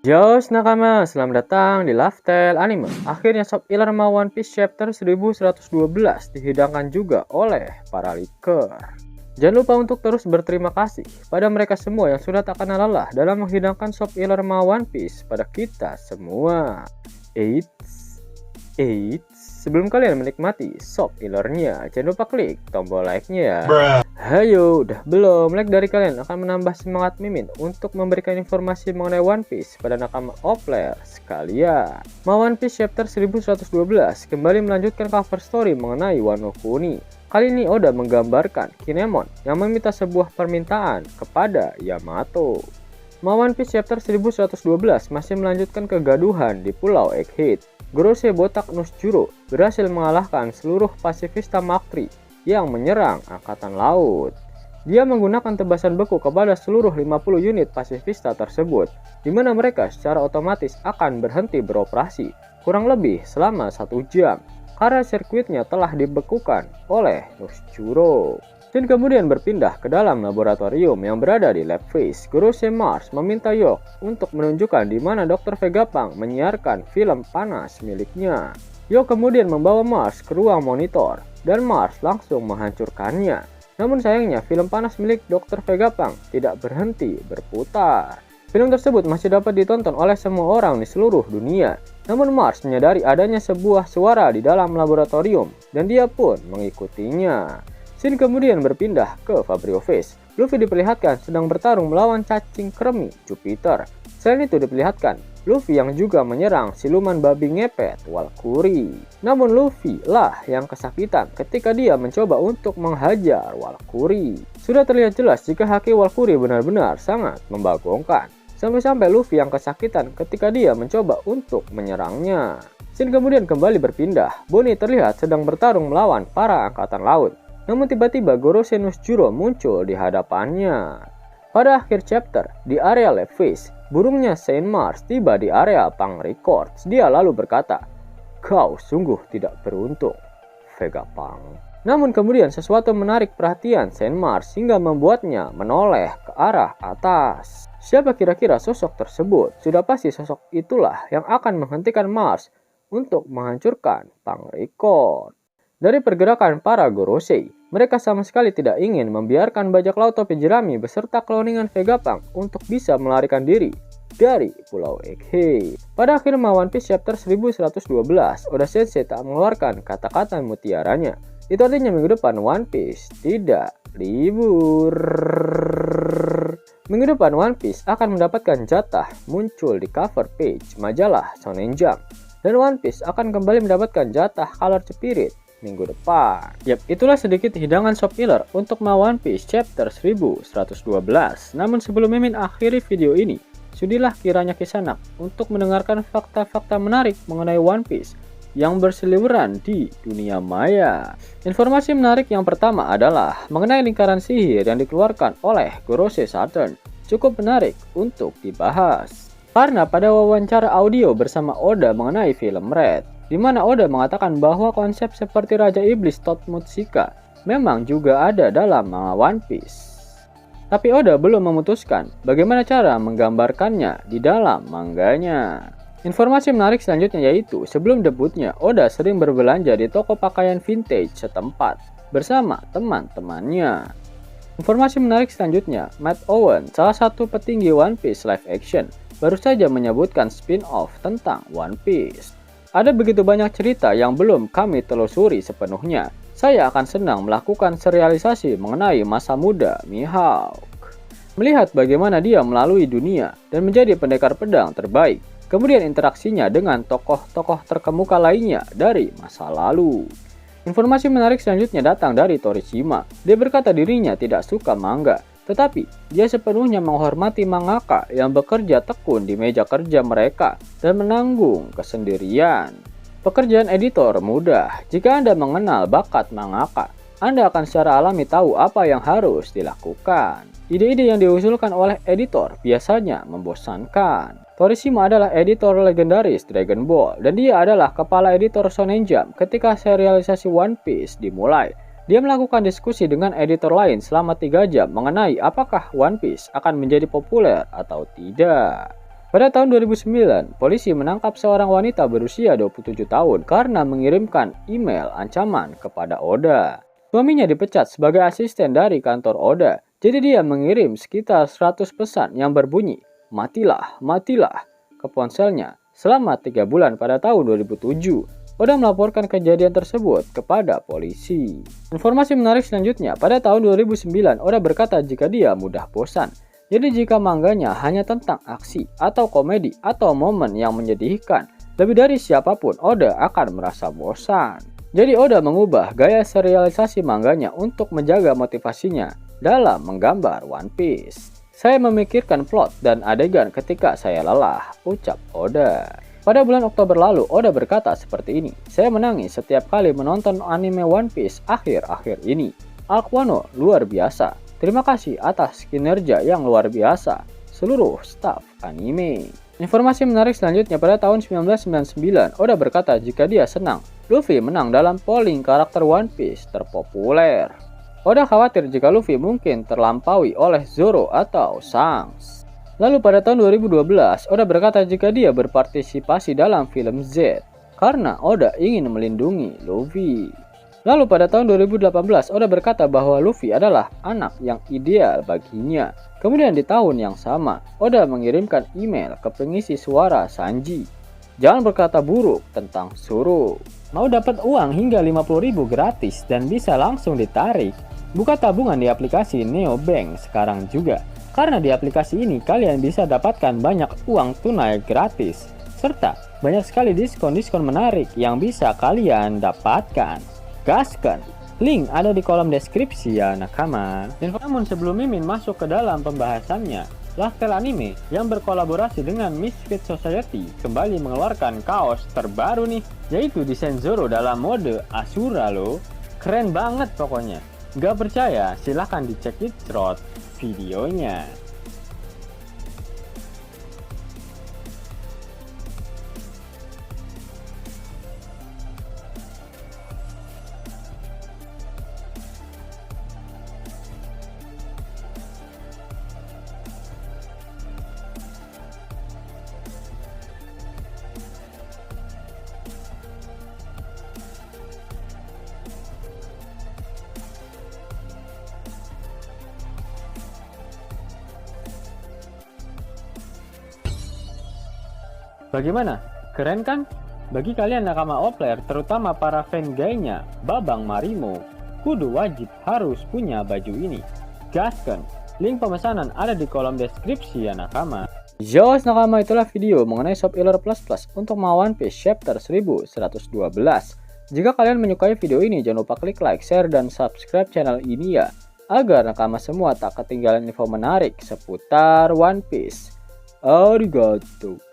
Yos nakama, selamat datang di Lifestyle Anime. Akhirnya Sob Illarma One Piece chapter 1112 dihidangkan juga oleh para leaker. Jangan lupa untuk terus berterima kasih pada mereka semua yang sudah tak kenal lelah dalam menghidangkan Sob Illarma One Piece pada kita semua. Sebelum kalian menikmati Sob Illarnya, jangan lupa klik tombol like-nya ya. Hayo, udah belum? Like dari kalian akan menambah semangat Mimin untuk memberikan informasi mengenai One Piece pada nakama Opler sekalian. One Piece chapter 1112 kembali melanjutkan cover story mengenai Wano Kuni. Kali ini Oda menggambarkan Kinemon yang meminta sebuah permintaan kepada Yamato. One Piece chapter 1112 masih melanjutkan kegaduhan di Pulau Egghead. Gorosei Botak Nusjuro berhasil mengalahkan seluruh pasifista Maktri yang menyerang angkatan laut. Dia menggunakan tebasan beku kepada seluruh 50 unit pasifista tersebut, di mana mereka secara otomatis akan berhenti beroperasi kurang lebih selama 1 jam karena sirkuitnya telah dibekukan oleh Nusjuro. Dan kemudian berpindah ke dalam laboratorium yang berada di Lab Face. Gorosei Mars meminta Yok untuk menunjukkan di mana Dr. Vegapunk menyiarkan film panas miliknya. Yok kemudian membawa Mars ke ruang monitor dan Mars langsung menghancurkannya. Namun sayangnya film panas milik Dr. Vegapunk tidak berhenti berputar. Film tersebut masih dapat ditonton oleh semua orang di seluruh dunia. Namun Mars menyadari adanya sebuah suara di dalam laboratorium dan dia pun mengikutinya. Scene kemudian berpindah ke Fabrio Face. Luffy diperlihatkan sedang bertarung melawan cacing kremi Jupiter. Selain itu diperlihatkan Luffy yang juga menyerang siluman babi ngepet Walkuri. Namun Luffy lah yang kesakitan ketika dia mencoba untuk menghajar Walkuri. Sudah terlihat jelas jika haki Walkuri benar-benar sangat membagongkan. Sampai-sampai Luffy yang kesakitan ketika dia mencoba untuk menyerangnya. Scene kemudian kembali berpindah. Bonnie terlihat sedang bertarung melawan para angkatan laut. Namun tiba-tiba Gorosei Nusjuro muncul di hadapannya. Pada akhir chapter, di area Lab Face, burungnya Saint Mars tiba di area Punk Records. Dia lalu berkata, "Kau sungguh tidak beruntung, Vegapunk." Namun kemudian sesuatu menarik perhatian Saint Mars hingga membuatnya menoleh ke arah atas. Siapa kira-kira sosok tersebut? Sudah pasti sosok itulah yang akan menghentikan Mars untuk menghancurkan Punk Record. Dari pergerakan para Gorosei, mereka sama sekali tidak ingin membiarkan bajak laut topi jerami beserta kloningan Vegapunk untuk bisa melarikan diri dari Pulau Egghead. Pada akhir One Piece chapter 1112, Oda Sensei tak mengeluarkan kata-kata mutiaranya. Itu artinya minggu depan One Piece tidak libur. Minggu depan One Piece akan mendapatkan jatah muncul di cover page majalah Shonen Jump. Dan One Piece akan kembali mendapatkan jatah Color Spirit minggu depan. Yap, itulah sedikit hidangan Sob Iller untuk One Piece chapter 1112. Namun sebelum Mimin akhiri video ini, sudilah kiranya kisanak untuk mendengarkan fakta-fakta menarik mengenai One Piece yang berseliweran di dunia maya. Informasi menarik yang pertama adalah mengenai lingkaran sihir yang dikeluarkan oleh Gorosei Saturn. Cukup menarik untuk dibahas. Karena pada wawancara audio bersama Oda mengenai film Red, di mana Oda mengatakan bahwa konsep seperti Raja Iblis Totmutsika memang juga ada dalam manga One Piece. Tapi Oda belum memutuskan bagaimana cara menggambarkannya di dalam mangganya. Informasi menarik selanjutnya yaitu sebelum debutnya Oda sering berbelanja di toko pakaian vintage setempat bersama teman-temannya. Informasi menarik selanjutnya, Matt Owen, salah satu petinggi One Piece live action, baru saja menyebutkan spin-off tentang One Piece. Ada begitu banyak cerita yang belum kami telusuri sepenuhnya. Saya akan senang melakukan serialisasi mengenai masa muda Mihawk. Melihat bagaimana dia melalui dunia dan menjadi pendekar pedang terbaik. Kemudian interaksinya dengan tokoh-tokoh terkemuka lainnya dari masa lalu. Informasi menarik selanjutnya datang dari Torishima. Dia berkata dirinya tidak suka manga. Tetapi, dia sepenuhnya menghormati mangaka yang bekerja tekun di meja kerja mereka dan menanggung kesendirian. Pekerjaan editor mudah. Jika Anda mengenal bakat mangaka, Anda akan secara alami tahu apa yang harus dilakukan. Ide-ide yang diusulkan oleh editor biasanya membosankan. Torishima adalah editor legendaris Dragon Ball dan dia adalah kepala editor Shonen Jump ketika serialisasi One Piece dimulai. Dia melakukan diskusi dengan editor lain selama 3 jam mengenai apakah One Piece akan menjadi populer atau tidak. Pada tahun 2009, polisi menangkap seorang wanita berusia 27 tahun karena mengirimkan email ancaman kepada Oda. Suaminya dipecat sebagai asisten dari kantor Oda, jadi dia mengirim sekitar 100 pesan yang berbunyi, "Matilah, matilah," ke ponselnya selama 3 bulan pada tahun 2007. Oda melaporkan kejadian tersebut kepada polisi. Informasi menarik selanjutnya, pada tahun 2009, Oda berkata jika dia mudah bosan. Jadi jika mangganya hanya tentang aksi atau komedi atau momen yang menyedihkan, lebih dari siapapun Oda akan merasa bosan. Jadi Oda mengubah gaya serialisasi mangganya untuk menjaga motivasinya dalam menggambar One Piece. "Saya memikirkan plot dan adegan ketika saya lelah," ucap Oda. Pada bulan Oktober lalu, Oda berkata seperti ini, "Saya menangis setiap kali menonton anime One Piece akhir-akhir ini. Arc Wano luar biasa. Terima kasih atas kinerja yang luar biasa seluruh staf anime." Informasi menarik selanjutnya, pada tahun 1999, Oda berkata jika dia senang Luffy menang dalam polling karakter One Piece terpopuler. Oda khawatir jika Luffy mungkin terlampaui oleh Zoro atau Shanks. Lalu pada tahun 2012, Oda berkata jika dia berpartisipasi dalam film Z karena Oda ingin melindungi Luffy. Lalu pada tahun 2018, Oda berkata bahwa Luffy adalah anak yang ideal baginya. Kemudian di tahun yang sama, Oda mengirimkan email ke pengisi suara Sanji. "Jangan berkata buruk tentang Zoro. Mau dapat uang hingga 50.000 gratis dan bisa langsung ditarik? Buka tabungan di aplikasi Neobank sekarang juga. Karena di aplikasi ini kalian bisa dapatkan banyak uang tunai gratis, serta banyak sekali diskon-diskon menarik yang bisa kalian dapatkan. Gaskan! Link ada di kolom deskripsi ya nakama." Dan namun sebelum Mimin masuk ke dalam pembahasannya, Lifestyle Anime yang berkolaborasi dengan Misfit Society kembali mengeluarkan kaos terbaru nih, yaitu desain Zoro dalam mode Asura loh. Keren banget pokoknya. Gak percaya? Silahkan dicek di videonya. Bagaimana? Keren kan? Bagi kalian nakama Oplayer, terutama para fan gaynya Babang Marimo, kudu wajib harus punya baju ini. Gaskan! Link pemesanan ada di kolom deskripsi ya nakama. Yo nakama, itulah video mengenai Shop Iller Plus Plus untuk One Piece Chapter 1112. Jika kalian menyukai video ini, jangan lupa klik like, share, dan subscribe channel ini ya, agar nakama semua tak ketinggalan info menarik seputar One Piece. Arigato.